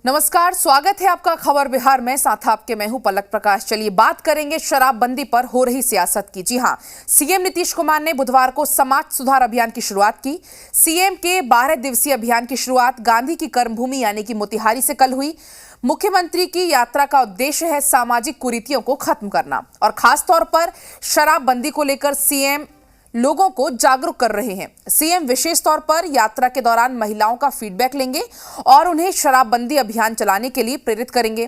नमस्कार, स्वागत है आपका खबर बिहार में। साथ आपके मैं हूं पलक प्रकाश। चलिए बात करेंगे शराबबंदी पर हो रही सियासत की। जी हां, सीएम नीतीश कुमार ने बुधवार को समाज सुधार अभियान की शुरुआत की। सीएम के 12 दिवसीय अभियान की शुरुआत गांधी की कर्मभूमि यानी कि मोतिहारी से कल हुई। मुख्यमंत्री की यात्रा का उद्देश्य है सामाजिक कुरीतियों को खत्म करना और खासतौर पर शराबबंदी को लेकर सीएम लोगों को जागरूक कर रहे हैं। सीएम विशेष तौर पर यात्रा के दौरान महिलाओं का फीडबैक लेंगे और उन्हें शराबबंदी अभियान चलाने के लिए प्रेरित करेंगे।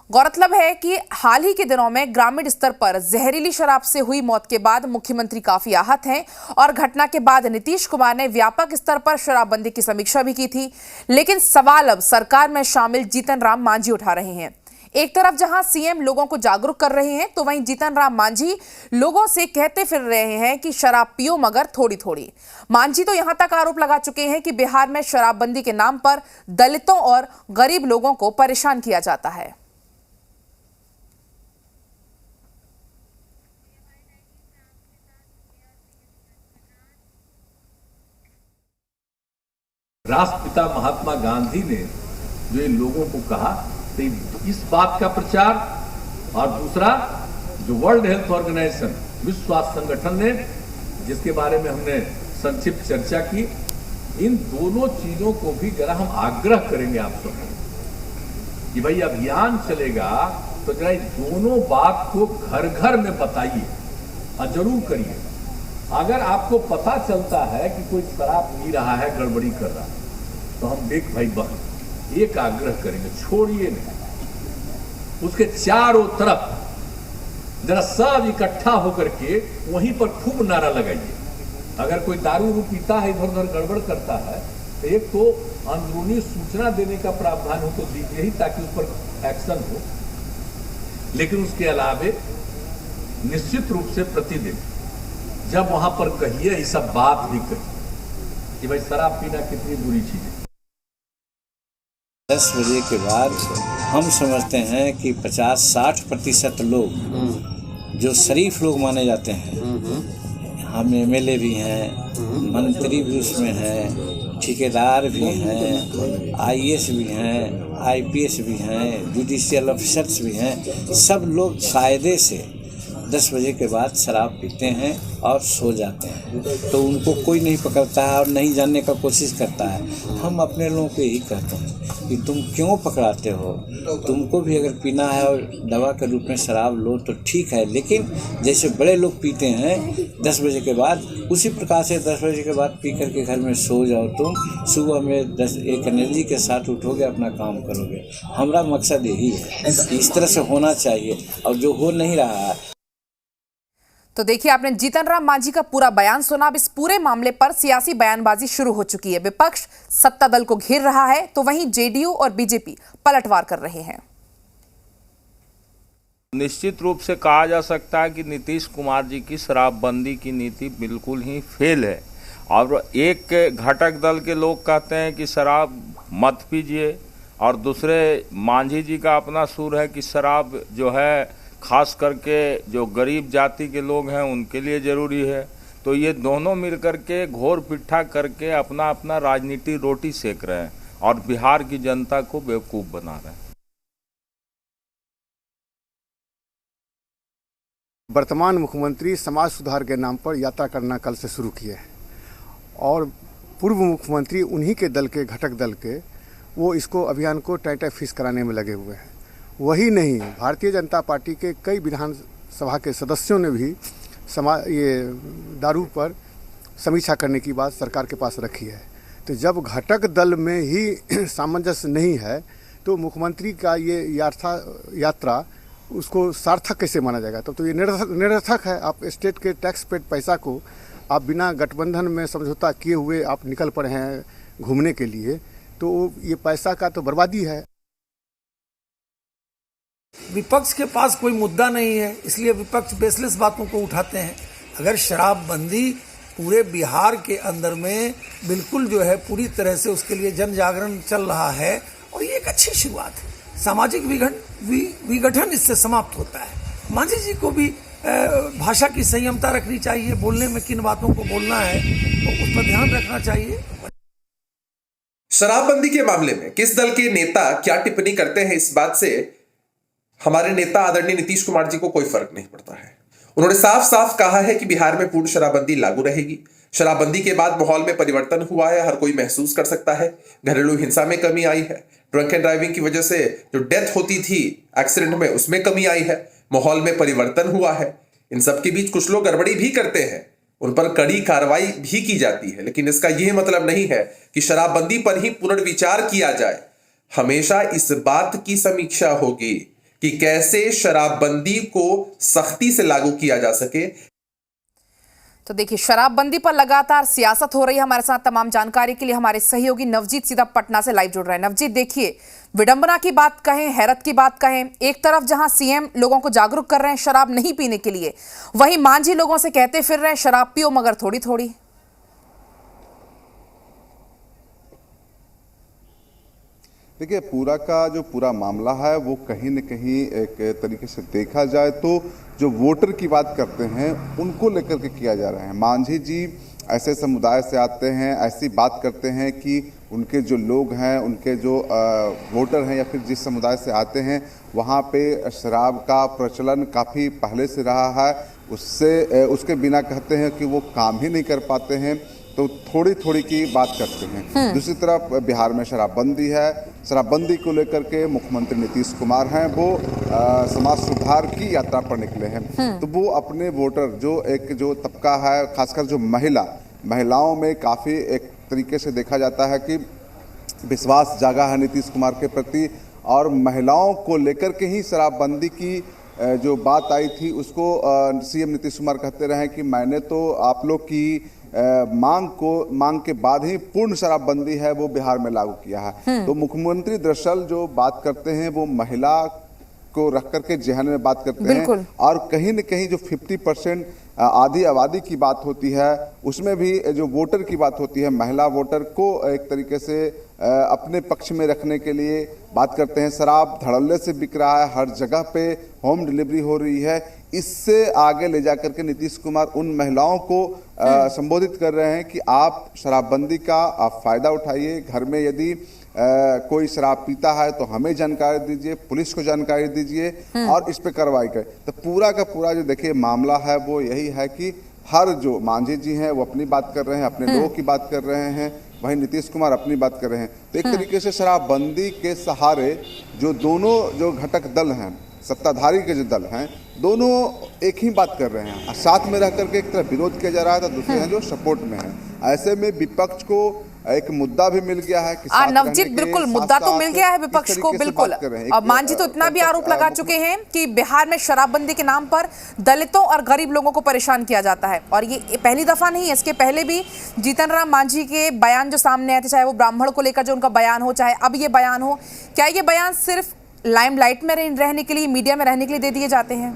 गौरतलब है कि हाल ही के दिनों में ग्रामीण स्तर पर जहरीली शराब से हुई मौत के बाद मुख्यमंत्री काफी आहत हैं और घटना के बाद नीतीश कुमार ने व्यापक स्तर पर शराबबंदी की समीक्षा भी की थी। लेकिन सवाल अब सरकार में शामिल जीतन राम मांझी उठा रहे हैं। एक तरफ जहां सीएम लोगों को जागरूक कर रहे हैं, तो वहीं जीतन राम मांझी लोगों से कहते फिर रहे हैं कि शराब पियो मगर थोड़ी थोड़ी। मांझी तो यहां तक आरोप लगा चुके हैं कि बिहार में शराबबंदी के नाम पर दलितों और गरीब लोगों को परेशान किया जाता है। राष्ट्रपिता महात्मा गांधी ने जो इन लोगों को कहा, तो इस बात का प्रचार, और दूसरा जो वर्ल्ड हेल्थ ऑर्गेनाइजेशन, विश्व स्वास्थ्य संगठन ने, जिसके बारे में हमने संक्षिप्त चर्चा की, इन दोनों चीजों को भी जरा हम आग्रह करेंगे आप सब कि भाई अभियान चलेगा तो जरा इस दोनों बात को घर घर में बताइए और जरूर करिए। अगर आपको पता चलता है कि कोई शराब पी रहा है, गड़बड़ी कर रहा है, तो हम देख भाई बहन एक आग्रह करेंगे, छोड़िए नहीं, उसके चारों तरफ जरा सब इकट्ठा होकर के वहीं पर खूब नारा लगाइए। अगर कोई दारू पीता है, इधर उधर गड़बड़ करता है, तो एक तो अंदरूनी सूचना देने का प्रावधान हो तो दीजिए ही, ताकि उस पर एक्शन हो। लेकिन उसके अलावे निश्चित रूप से प्रतिदिन जब वहां पर कहिए, ये सब बात भी कहिए कि भाई शराब पीना कितनी बुरी चीज है। 10 बजे के बाद हम समझते हैं कि 50-60% लोग जो शरीफ लोग माने जाते हैं, हम एमएलए भी हैं, मंत्री भी उसमें हैं, ठेकेदार भी हैं, आईएएस भी हैं, आईपीएस भी हैं, जुडिशियल ऑफिसर्स भी हैं, सब लोग कायदे से 10 बजे के बाद शराब पीते हैं और सो जाते हैं। तो उनको कोई नहीं पकड़ता है और नहीं जानने का कोशिश करता है। हम अपने लोगों को यही कहते हैं कि तुम क्यों पकड़ाते हो? तुमको भी अगर पीना है और दवा के रूप में शराब लो तो ठीक है, लेकिन जैसे बड़े लोग पीते हैं 10 बजे के बाद, उसी प्रकार से 10 बजे के बाद पी करके घर में सो जाओ। तुम सुबह में एक एनर्जी के साथ उठोगे, अपना काम करोगे। हमारा मकसद यही है, इस तरह से होना चाहिए, और जो हो नहीं रहा है। तो देखिए, आपने जीतन राम मांझी का पूरा बयान सुना। अब इस पूरे मामले पर सियासी बयानबाजी शुरू हो चुकी है। विपक्ष सत्ता दल को घेर रहा है, तो वहीं जेडीयू और बीजेपी पलटवार कर रहे हैं। निश्चित रूप से कहा जा सकता है कि नीतीश कुमार जी की शराबबंदी की नीति बिल्कुल ही फेल है। और एक घटक दल के लोग कहते हैं कि शराब मत पीजिए, और दूसरे मांझी जी का अपना सुर है कि शराब जो है खास करके जो गरीब जाति के लोग हैं उनके लिए ज़रूरी है। तो ये दोनों मिलकर के घोर पिट्ठा करके अपना अपना राजनीति रोटी सेक रहे हैं और बिहार की जनता को बेवकूफ़ बना रहे हैं। वर्तमान मुख्यमंत्री समाज सुधार के नाम पर यात्रा करना कल से शुरू किए हैं, और पूर्व मुख्यमंत्री उन्हीं के दल के, घटक दल के, वो इसको अभियान को टाइट फिक्स कराने में लगे हुए हैं। वही नहीं, भारतीय जनता पार्टी के कई विधानसभा के सदस्यों ने भी ये दारू पर समीक्षा करने की बात सरकार के पास रखी है। तो जब घटक दल में ही सामंजस्य नहीं है, तो मुख्यमंत्री का ये यात्रा उसको सार्थक कैसे माना जाएगा? तो ये निरर्थक है। आप स्टेट के टैक्स पेड पैसा को आप बिना गठबंधन में समझौता किए हुए आप निकल पड़े हैं घूमने के लिए, तो ये पैसा का तो बर्बादी है। विपक्ष के पास कोई मुद्दा नहीं है, इसलिए विपक्ष बेसलेस बातों को उठाते हैं। अगर शराबबंदी पूरे बिहार के अंदर में बिल्कुल जो है पूरी तरह से उसके लिए जन जागरण चल रहा है, और ये एक अच्छी शुरुआत है। सामाजिक विघटन इससे समाप्त होता है। मांझी जी को भी भाषा की संयमता रखनी चाहिए, बोलने में किन बातों को बोलना है तो उस पर ध्यान रखना चाहिए। शराबबंदी के मामले में किस दल के नेता क्या टिप्पणी करते हैं, इस बात से हमारे नेता आदरणीय नीतीश कुमार जी को कोई फर्क नहीं पड़ता है। उन्होंने साफ साफ कहा है कि बिहार में पूर्ण शराबबंदी लागू रहेगी। शराबबंदी के बाद माहौल में परिवर्तन हुआ है, हर कोई महसूस कर सकता है। घरेलू हिंसा में कमी आई है, ड्रंक एंड ड्राइविंग की वजह से जो डेथ होती थी एक्सीडेंट में, उसमें कमी आई है, माहौल में परिवर्तन हुआ है। इन सब के बीच कुछ लोग गड़बड़ी भी करते हैं, उन पर कड़ी कार्रवाई भी की जाती है, लेकिन इसका यह मतलब नहीं है कि शराबबंदी पर ही पुनर्विचार किया जाए। हमेशा इस बात की समीक्षा होगी कि कैसे शराबबंदी को सख्ती से लागू किया जा सके। तो देखिए, शराबबंदी पर लगातार सियासत हो रही है। हमारे साथ तमाम जानकारी के लिए हमारे सहयोगी नवजीत सीधा पटना से लाइव जुड़ रहे हैं। नवजीत, देखिए, विडंबना की बात कहें, हैरत की बात कहें, एक तरफ जहां सीएम लोगों को जागरूक कर रहे हैं शराब नहीं पीने के लिए, वहीं मांझी लोगों से कहते फिर रहे हैं शराब पियो मगर थोड़ी थोड़ी। देखिए, पूरा का जो पूरा मामला है वो कहीं न कहीं एक तरीके से देखा जाए तो जो वोटर की बात करते हैं उनको लेकर के किया जा रहा है। मांझी जी ऐसे समुदाय से आते हैं, ऐसी बात करते हैं कि उनके जो लोग हैं, उनके जो वोटर हैं या फिर जिस समुदाय से आते हैं वहाँ पे शराब का प्रचलन काफ़ी पहले से रहा है। उसके बिना कहते हैं कि वो काम ही नहीं कर पाते हैं, तो थोड़ी थोड़ी की बात करते हैं। दूसरी तरफ बिहार में शराबबंदी है। शराबबंदी को लेकर के मुख्यमंत्री नीतीश कुमार हैं, वो समाज सुधार की यात्रा पर निकले हैं। तो वो अपने वोटर जो तबका है, खासकर जो महिलाओं में काफ़ी एक तरीके से देखा जाता है कि विश्वास जागा है नीतीश कुमार के प्रति, और महिलाओं को लेकर के ही शराबबंदी की जो बात आई थी उसको सीएम नीतीश कुमार कहते रहे कि मैंने तो आप लोग की मांग के बाद ही पूर्ण शराबबंदी है वो बिहार में लागू किया है। तो मुख्यमंत्री दरअसल जो बात करते हैं वो महिला को रख करके जहन में बात करते हैं, और कहीं न कहीं जो 50% आधी आबादी की बात होती है उसमें भी जो वोटर की बात होती है, महिला वोटर को एक तरीके से अपने पक्ष में रखने के लिए बात करते हैं। शराब धड़ल्ले से बिक रहा है, हर जगह पे होम डिलीवरी हो रही है। इससे आगे ले जाकर के नीतीश कुमार उन महिलाओं को संबोधित कर रहे हैं कि आप शराबबंदी का आप फायदा उठाइए। घर में यदि कोई शराब पीता है तो हमें जानकारी दीजिए, पुलिस को जानकारी दीजिए और इस पे कार्रवाई करें। तो पूरा का पूरा जो देखिए मामला है वो यही है कि हर जो मांझी जी हैं वो अपनी बात कर रहे हैं, अपने लोगों की बात कर रहे हैं, वहीं नीतीश कुमार अपनी बात कर रहे हैं। तो एक तरीके से शराबबंदी के सहारे जो दोनों जो घटक दल हैं, सत्ताधारी के जो दल हैं, दोनों एक ही बात कर रहे हैं। साथ में रह करके एक तरफ विरोध किया जा रहा है तो दूसरे हैं जो सपोर्ट में है। ऐसे में विपक्ष को एक मुद्दा भी मिल गया है कि नवजीत, बिल्कुल मुद्दा तो मिल गया है विपक्ष को, बिल्कुल। अब मांझी तो इतना भी आरोप लगा चुके हैं कि बिहार में शराबबंदी के नाम पर दलितों और गरीब लोगों को परेशान किया जाता है, और ये पहली दफा नहीं है। इसके पहले भी जीतन राम मांझी के बयान जो सामने आए थे, चाहे वो ब्राह्मण को लेकर जो उनका बयान हो, चाहे अब ये बयान हो, क्या ये बयान सिर्फ लाइमलाइट में रहने के लिए, मीडिया में रहने के लिए दे दिए जाते हैं?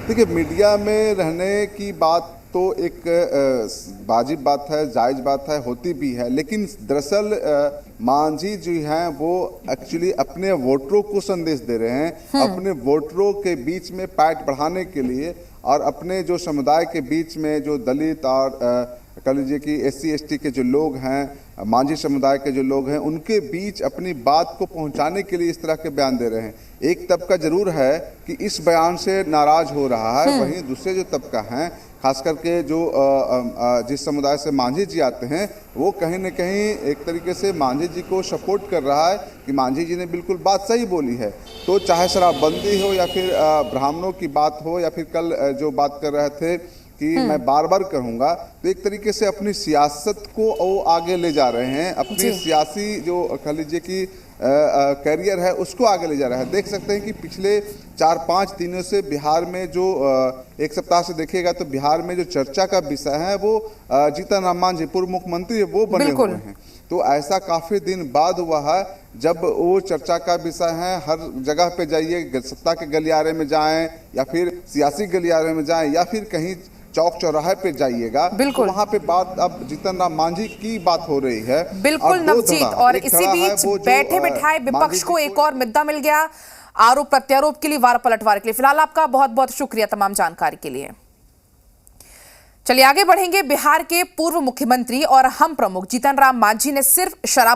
देखिए, मीडिया में रहने की बात तो एक वाजिब बात है, जायज बात है, होती भी है, लेकिन दरअसल मांझी जो हैं वो एक्चुअली अपने वोटरों को संदेश दे रहे हैं। अपने वोटरों के बीच में पैठ बढ़ाने के लिए और अपने जो समुदाय के बीच में जो दलित और कह लीजिए कि SC ST के जो लोग हैं, मांझी समुदाय के जो लोग हैं, उनके बीच अपनी बात को पहुंचाने के लिए इस तरह के बयान दे रहे हैं। एक तबका जरूर है कि इस बयान से नाराज हो रहा है, वहीं दूसरे जो तबका हैं, खास करके जो जिस समुदाय से मांझी जी आते हैं, वो कहीं न कहीं एक तरीके से मांझी जी को सपोर्ट कर रहा है कि मांझी जी ने बिल्कुल बात सही बोली है। तो चाहे शराबबंदी हो या फिर ब्राह्मणों की बात हो या फिर कल जो बात कर रहे थे कि मैं बार बार कहूँगा, तो एक तरीके से अपनी सियासत को वो आगे ले जा रहे हैं। अपनी सियासी जो कह लीजिए कि कैरियर है उसको आगे ले जा रहा है। देख सकते हैं कि पिछले 4-5 दिनों से बिहार में जो एक सप्ताह से देखिएगा तो बिहार में जो चर्चा का विषय है वो जीतन राम मांझी पूर्व मुख्यमंत्री वो बने हुए हैं। तो ऐसा काफ़ी दिन बाद हुआ है जब वो चर्चा का विषय है। हर जगह पे जाइए, सत्ता के गलियारे में जाएं या फिर सियासी गलियारे में जाएं या फिर कहीं चौक चौराहे पे जाइएगा, तो वहाँ पे बात अब जीतन राम मांझी की बात हो रही है। बिल्कुल नवजीत, और इसी बीच बैठे बिठाए विपक्ष को एक और मुद्दा मिल गया आरोप प्रत्यारोप के लिए, वार पलटवार के लिए। फिलहाल आपका बहुत बहुत शुक्रिया तमाम जानकारी के लिए। चलिए आगे बढ़ेंगे। बिहार के पूर्व मुख्यमंत्री और हम प्रमुख जीतन राम मांझी ने सिर्फ शराब